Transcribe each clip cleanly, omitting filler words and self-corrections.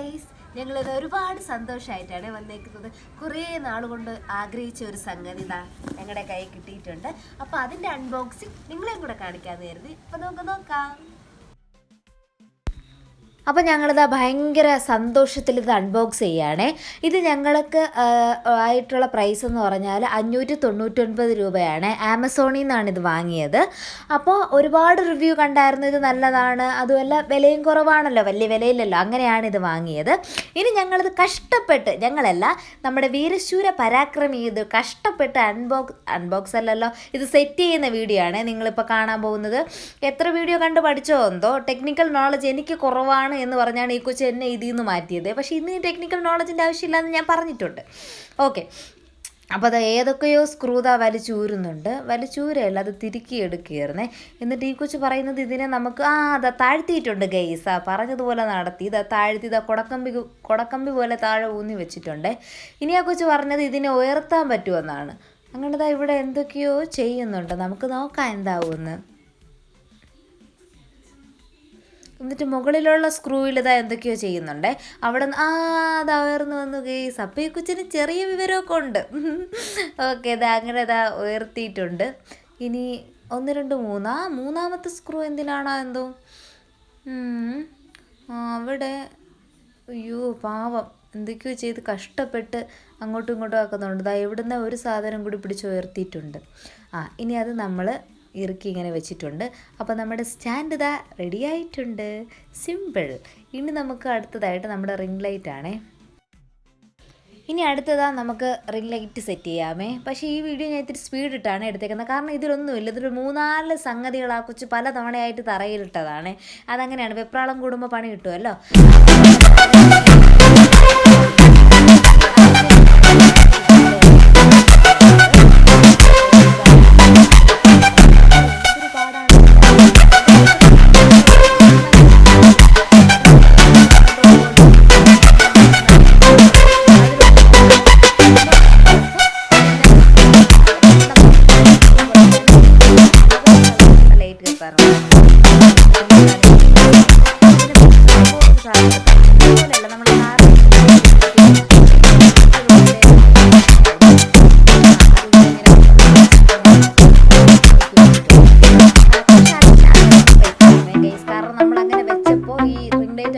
Guys, ഞങ്ങളിത് ഒരുപാട് സന്തോഷമായിട്ടാണ് വന്നേക്കുന്നത്. കുറേ നാളുകൊണ്ട് ആഗ്രഹിച്ച ഒരു സംഗതി ഇതാ ഞങ്ങളുടെ കൈ കിട്ടിയിട്ടുണ്ട്. അപ്പോൾ അതിൻ്റെ അൺബോക്സിങ് നിങ്ങളെയും കൂടെ കാണിക്കാമെന്ന് കരുതി. അപ്പോൾ നമുക്ക് നോക്കാം. അപ്പോൾ ഞങ്ങളിത് ഭയങ്കര സന്തോഷത്തിൽ ഇത് അൺബോക്സ് ചെയ്യുകയാണേ. ഇത് ഞങ്ങൾക്ക് ആയിട്ടുള്ള പ്രൈസ് എന്ന് പറഞ്ഞാൽ 599 രൂപയാണ്. ആമസോണിൽ നിന്നാണ് ഇത് വാങ്ങിയത്. അപ്പോൾ ഒരുപാട് റിവ്യൂ കണ്ടായിരുന്നു, ഇത് നല്ലതാണ്, അതുമല്ല വിലയും കുറവാണല്ലോ, വലിയ വിലയില്ലല്ലോ, അങ്ങനെയാണ് ഇത് വാങ്ങിയത്. ഇനി ഞങ്ങളിത് കഷ്ടപ്പെട്ട്, ഞങ്ങളല്ല നമ്മുടെ വീരശൂര പരാക്രമി ഇത് കഷ്ടപ്പെട്ട് അൺബോക്സ് അല്ലല്ലോ, ഇത് സെറ്റ് ചെയ്യുന്ന വീഡിയോ ആണ് നിങ്ങളിപ്പോൾ കാണാൻ പോകുന്നത്. എത്ര വീഡിയോ കണ്ട് പഠിച്ചോ എന്തോ, ടെക്നിക്കൽ നോളജ് എനിക്ക് കുറവാണ് എന്ന് പറഞ്ഞാണ് ഈ കൊച്ചു എന്നെ ഇതിൽ നിന്ന് മാറ്റിയത്. പക്ഷേ ഇന്ന് ടെക്നിക്കൽ നോളജിൻ്റെ ആവശ്യമില്ലാന്ന് ഞാൻ പറഞ്ഞിട്ടുണ്ട്. ഓക്കെ, അപ്പോൾ അത് ഏതൊക്കെയോ സ്ക്രൂത വലിച്ചൂരുന്നുണ്ട്. വലിച്ചൂരല്ല, അത് തിരുക്കി എടുക്കുകയായിരുന്നേ. എന്നിട്ട് ഈ കൊച്ചു പറയുന്നത് ഇതിനെ നമുക്ക് അതാ താഴ്ത്തിയിട്ടുണ്ട് ഗൈസ്. പറഞ്ഞതുപോലെ നടത്തി, ഇതാ താഴ്ത്തി, ഇതാ കൊടക്കമ്പി പോലെ താഴെ ഊന്നി വെച്ചിട്ടുണ്ട്. ഇനി ആ കൊച്ചു പറഞ്ഞത് ഇതിനെ ഉയർത്താൻ പറ്റുമെന്നാണ്. അങ്ങനെതാ ഇവിടെ എന്തൊക്കെയോ ചെയ്യുന്നുണ്ട്, നമുക്ക് നോക്കാം എന്താവുമെന്ന്. എന്നിട്ട് മുകളിലുള്ള സ്ക്രൂവിൽ ഇതാ എന്തൊക്കെയോ ചെയ്യുന്നുണ്ടേ. അവിടെ അതാ ഉയർന്നു വന്നു ഗൈസ്. അപ്പോൾ ഈ കൊച്ചിന് ചെറിയ വിവരമൊക്കെ ഉണ്ട്. ഓക്കെ, ഇതാ അങ്ങനെ ഇതാ ഉയർത്തിയിട്ടുണ്ട്. ഇനി 1 2 3 മൂന്നാമത്തെ സ്ക്രൂ എന്തിനാണോ എന്തോ അവിടെ. അയ്യോ പാവം, എന്തൊക്കെയോ ചെയ്ത് കഷ്ടപ്പെട്ട് അങ്ങോട്ടും ഇങ്ങോട്ടും ആക്കുന്നുണ്ട്. ഇതാ എവിടുന്ന ഒരു സാധനം കൂടി പിടിച്ച് ഉയർത്തിയിട്ടുണ്ട്. ഇനി അത് നമ്മൾ ഇറുക്കി ഇങ്ങനെ വെച്ചിട്ടുണ്ട്. അപ്പോൾ നമ്മുടെ സ്റ്റാൻഡ് ഇതാ റെഡി ആയിട്ടുണ്ട്. സിമ്പിൾ. ഇനി നമുക്ക് അടുത്തതായിട്ട് നമ്മുടെ റിംഗ് ലൈറ്റ് ആണേ. ഇനി അടുത്തതാ നമുക്ക് റിംഗ് ലൈറ്റ് സെറ്റ് ചെയ്യാമേ. പക്ഷേ ഈ വീഡിയോ ഞാൻ ഇത്തിരി സ്പീഡ് ഇട്ടാണ് എടുത്തേക്കുന്നത്, കാരണം ഇതിലൊന്നുമില്ല. ഇതൊരു 3-4 സംഗതികൾ ആ കൊച്ചു പല തവണയായിട്ട് തറയിലിട്ടതാണ്. അതങ്ങനെയാണ്, വെപ്രാളം കൂടുമ്പോൾ പണി കിട്ടുമല്ലോ.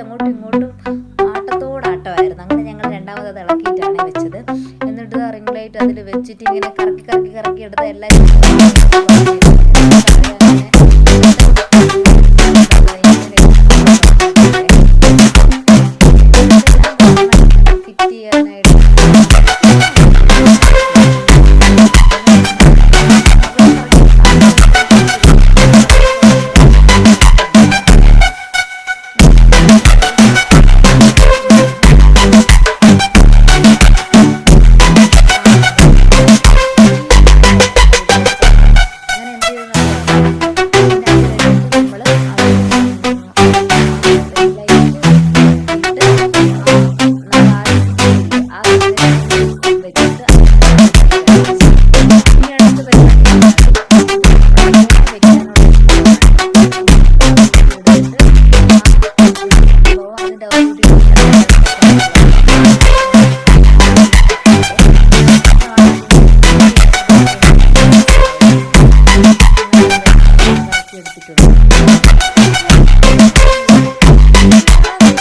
അങ്ങോട്ടും ഇങ്ങോട്ടും ആട്ടത്തോടാട്ടമായിരുന്നു. അങ്ങനെ ഞങ്ങൾ രണ്ടാമത് ഇളക്കിയിട്ടാണ് വെച്ചത്. എന്നിട്ട് റിംഗ് ലൈറ്റ് അതിൽ വെച്ചിട്ട് ഇങ്ങനെ കറക്കി എടുത്ത് എല്ലാവരും ഫിറ്റ് ചെയ്യാനായിട്ട്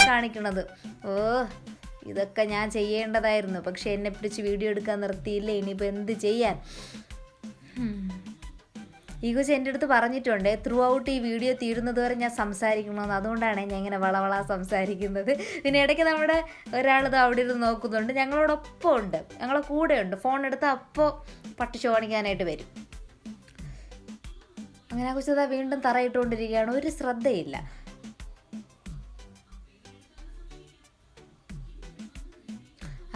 കാണിക്കണത്. ഇതൊക്കെ ഞാൻ ചെയ്യേണ്ടതായിരുന്നു, പക്ഷെ എന്നെ പിടിച്ച് വീഡിയോ എടുക്കാൻ നിർത്തിയില്ലേ. ഇനിയിപ്പോൾ എന്ത് ചെയ്യാൻ. ഈ കൊച്ച് എൻ്റെ അടുത്ത് പറഞ്ഞിട്ടുണ്ട് ത്രൂ ഔട്ട് ഈ വീഡിയോ തീരുന്നത് വരെ ഞാൻ സംസാരിക്കണമെന്ന്. അതുകൊണ്ടാണ് ഞാൻ ഇങ്ങനെ വളവള സംസാരിക്കുന്നത്. പിന്നെ ഇടയ്ക്ക് നമ്മുടെ ഒരാളിത് അവിടെ ഇരുന്ന് നോക്കുന്നുണ്ട്, ഞങ്ങളോടൊപ്പം ഉണ്ട്, ഞങ്ങളെ കൂടെ ഉണ്ട്. ഫോൺ എടുത്താൽ അപ്പോൾ പട്ടിച്ചു കാണിക്കാനായിട്ട് വരും. അങ്ങനെ ആ കൊച്ചതാ വീണ്ടും തറയിട്ടുകൊണ്ടിരിക്കുകയാണ്, ഒരു ശ്രദ്ധയില്ല.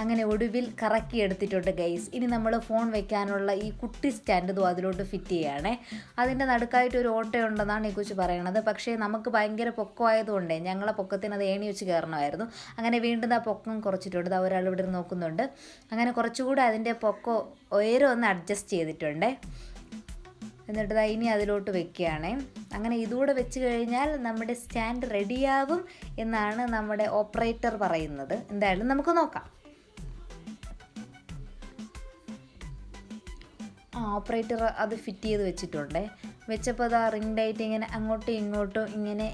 അങ്ങനെ ഒടുവിൽ കറക്കി എടുത്തിട്ടുണ്ട് ഗൈസ്. ഇനി നമ്മൾ ഫോൺ വെക്കാനുള്ള ഈ കുട്ടി സ്റ്റാൻഡ് അതിലോട്ട് ഫിറ്റ് ചെയ്യുകയാണേ. അതിൻ്റെ നടുക്കായിട്ട് ഒരു ഓട്ടയുണ്ടെന്നാണ് ഈ കൊച്ച് പറയണത്. പക്ഷേ നമുക്ക് ഭയങ്കര പൊക്കമായതുകൊണ്ട് ഞങ്ങളെ പൊക്കത്തിന് അത് ഏണി വെച്ച് കയറണമായിരുന്നു. അങ്ങനെ വീണ്ടും ആ പൊക്കം കുറച്ചിട്ടുണ്ട്. ഒരാൾ ഇവിടെ നോക്കുന്നുണ്ട്. അങ്ങനെ കുറച്ചുകൂടെ അതിൻ്റെ പൊക്കം ഉയരം ഒന്ന് അഡ്ജസ്റ്റ് ചെയ്തിട്ടുണ്ട്. എന്നിട്ട് ഇനി അതിലോട്ട് വെക്കുകയാണേ. അങ്ങനെ ഇതുകൂടെ വെച്ച് കഴിഞ്ഞാൽ നമ്മുടെ സ്റ്റാൻഡ് റെഡിയാവും എന്നാണ് നമ്മുടെ ഓപ്പറേറ്റർ പറയുന്നത്. എന്തായാലും നമുക്ക് നോക്കാം. ഓപ്പറേറ്റർ അത് ഫിറ്റ് ചെയ്ത് വെച്ചിട്ടുണ്ടേ. വെച്ചപ്പോൾ അത് റിംഗ് ലൈറ്റ് ഇങ്ങനെ അങ്ങോട്ടും ഇങ്ങോട്ടും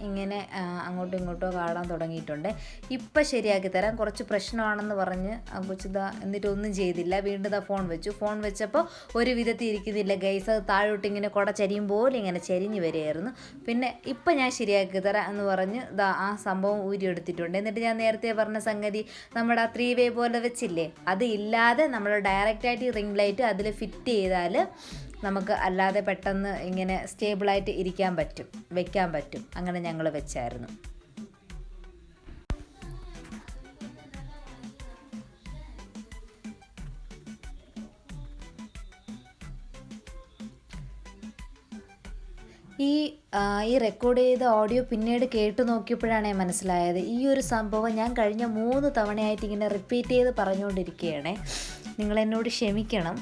ഇങ്ങനെ അങ്ങോട്ടും ഇങ്ങോട്ടോ കാണാൻ തുടങ്ങിയിട്ടുണ്ട്. ഇപ്പം ശരിയാക്കി തരാം, കുറച്ച് പ്രശ്നമാണെന്ന് പറഞ്ഞ് കൊച്ചിതാ എന്നിട്ടൊന്നും ചെയ്തില്ല. വീണ്ടും ഫോൺ വെച്ചു. ഫോൺ വെച്ചപ്പോൾ ഒരു വിധത്തിൽ ഇരിക്കുന്നില്ല ഗൈസ്. അത് താഴോട്ട് ഇങ്ങനെ കുട ചരിയും പോലെ ഇങ്ങനെ ചരിഞ്ഞ് വരികയായിരുന്നു. പിന്നെ ഇപ്പം ഞാൻ ശരിയാക്കി തരാം എന്ന് പറഞ്ഞ് ആ സംഭവം ഊരിയെടുത്തിട്ടുണ്ട്. എന്നിട്ട് ഞാൻ നേരത്തെ പറഞ്ഞ സംഗതി നമ്മുടെ ആ 3 വേ പോലെ വെച്ചില്ലേ, അത് ഇല്ലാതെ നമ്മൾ ഡയറക്റ്റായിട്ട് റിംഗ് ലൈറ്റ് അതിൽ ഫിറ്റ് ചെയ്താൽ നമുക്ക് അല്ലാതെ പെട്ടെന്ന് ഇങ്ങനെ സ്റ്റേബിളായിട്ട് വെക്കാൻ പറ്റും. അങ്ങനെ ഞങ്ങൾ വെച്ചായിരുന്നു. ഈ റെക്കോർഡ് ചെയ്ത ഓഡിയോ പിന്നീട് കേട്ട് നോക്കിയപ്പോഴാണ് മനസ്സിലായത് ഈ ഒരു സംഭവം ഞാൻ കഴിഞ്ഞ 3 തവണയായിട്ട് ഇങ്ങനെ റിപ്പീറ്റ് ചെയ്ത് പറഞ്ഞുകൊണ്ടിരിക്കുകയാണ്. നിങ്ങളെന്നോട് ക്ഷമിക്കണം,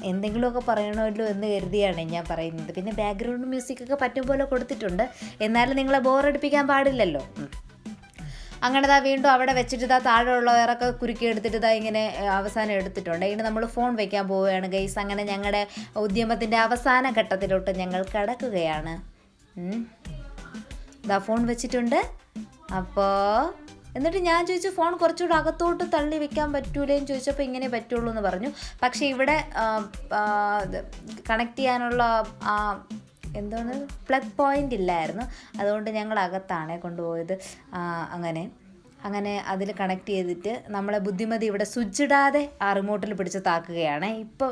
എന്തെങ്കിലുമൊക്കെ പറയണമല്ലോ എന്ന് കരുതിയാണ് ഞാൻ പറയുന്നത്. പിന്നെ ബാക്ക്ഗ്രൗണ്ട് മ്യൂസിക്കൊക്കെ പറ്റും പോലെ കൊടുത്തിട്ടുണ്ട്, എന്നാലും നിങ്ങളെ ബോറടിപ്പിക്കാൻ പാടില്ലല്ലോ. അങ്ങനെ വീണ്ടും അവിടെ വെച്ചിട്ട് താഴെയുള്ള വയറൊക്കെ കുരുക്കി എടുത്തിട്ട് ഇങ്ങനെ അവസാനം എടുത്തിട്ടുണ്ട്. ഇനി നമ്മൾ ഫോൺ വയ്ക്കാൻ പോവുകയാണ് ഗൈസ്. അങ്ങനെ ഞങ്ങളുടെ ഉദ്യമത്തിൻ്റെ അവസാന ഘട്ടത്തിലോട്ട് ഞങ്ങൾ കടക്കുകയാണ്. ഫോൺ വെച്ചിട്ടുണ്ട്. അപ്പോൾ എന്നിട്ട് ഞാൻ ചോദിച്ചു ഫോൺ കുറച്ചുകൂടെ അകത്തോട്ട് തള്ളി വെക്കാൻ പറ്റൂലേന്ന് ചോദിച്ചപ്പോൾ ഇങ്ങനെ പറ്റുള്ളൂ എന്ന് പറഞ്ഞു. പക്ഷേ ഇവിടെ കണക്ട് ചെയ്യാനുള്ള എന്താണ് പ്ലഗ് പോയിൻ്റ് ഇല്ലായിരുന്നു. അതുകൊണ്ട് ഞങ്ങൾ അകത്താണ് കൊണ്ടുപോയത്. അങ്ങനെ അതിൽ കണക്ട് ചെയ്തിട്ട് നമ്മളെ ബുദ്ധിമതി ഇവിടെ സ്വിച്ച് ഇടാതെ ആ റിമോട്ടിൽ പിടിച്ച് താക്കുകയാണ്.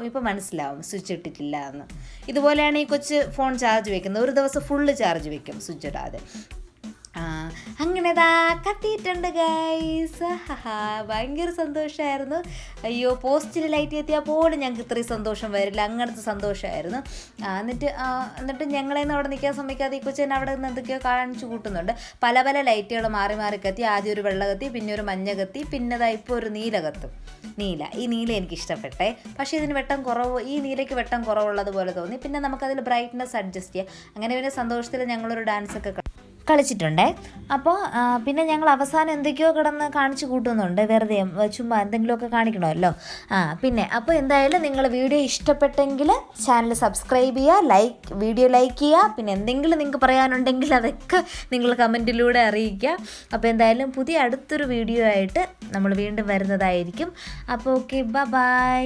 ഇപ്പം മനസ്സിലാവും സ്വിച്ച് ഇട്ടിട്ടില്ല എന്ന്. ഇതുപോലെയാണ് ഈ കൊച്ച് ഫോൺ ചാർജ് വയ്ക്കുന്നത്. ഒരു ദിവസം ഫുള്ള് ചാർജ് വയ്ക്കും സ്വിച്ച് ഇടാതെ. അങ്ങനെ കത്തിയിട്ടുണ്ട് ഗൈസ്. ഭയങ്കര സന്തോഷമായിരുന്നു. അയ്യോ, പോസ്റ്റിൽ ലൈറ്റ് എത്തിയാൽ പോലും ഞങ്ങൾക്ക് ഇത്രയും സന്തോഷം വരില്ല, അങ്ങനത്തെ സന്തോഷമായിരുന്നു. എന്നിട്ട് ഞങ്ങളെന്ന് അവിടെ നിൽക്കാൻ സമ്മതിക്കാതെ ഈ കൊച്ചിനെ അവിടെ നിന്ന് എന്തൊക്കെയോ കാണിച്ചു കൂട്ടുന്നുണ്ട്. പല ലൈറ്റുകൾ മാറി കത്തി. ആദ്യം ഒരു വെള്ള കത്തി, പിന്നെ ഒരു മഞ്ഞ കത്തി, പിന്നെ ഇപ്പോൾ ഒരു നീല കത്തും. ഈ നീല എനിക്ക് ഇഷ്ടപ്പെട്ടെ. പക്ഷേ ഇതിന് വെട്ടം കുറവ്, ഈ നീലയ്ക്ക് വെട്ടം കുറവുള്ളതുപോലെ തോന്നി. പിന്നെ നമുക്കതിൽ ബ്രൈറ്റ്നസ് അഡ്ജസ്റ്റ് ചെയ്യാം. അങ്ങനെ പിന്നെ സന്തോഷത്തിൽ ഞങ്ങളൊരു ഡാൻസൊക്കെ കളിച്ചിട്ടുണ്ടേ. അപ്പോൾ പിന്നെ ഞങ്ങൾ അവസാനം എന്തൊക്കെയോ കിടന്ന് കാണിച്ചു കൂട്ടുന്നുണ്ട്, വെറുതെ ചുമ്മാ എന്തെങ്കിലുമൊക്കെ കാണിക്കണമല്ലോ. പിന്നെ അപ്പോൾ എന്തായാലും നിങ്ങൾ വീഡിയോ ഇഷ്ടപ്പെട്ടെങ്കിൽ ചാനൽ സബ്സ്ക്രൈബ് ചെയ്യുക, വീഡിയോ ലൈക്ക് ചെയ്യുക. പിന്നെ എന്തെങ്കിലും നിങ്ങൾക്ക് പറയാനുണ്ടെങ്കിൽ അതൊക്കെ നിങ്ങൾ കമൻറ്റിലൂടെ അറിയിക്കുക. അപ്പോൾ എന്തായാലും അടുത്തൊരു വീഡിയോ ആയിട്ട് നമ്മൾ വീണ്ടും വരുന്നതായിരിക്കും. അപ്പോൾ ഓക്കെ, ബൈ.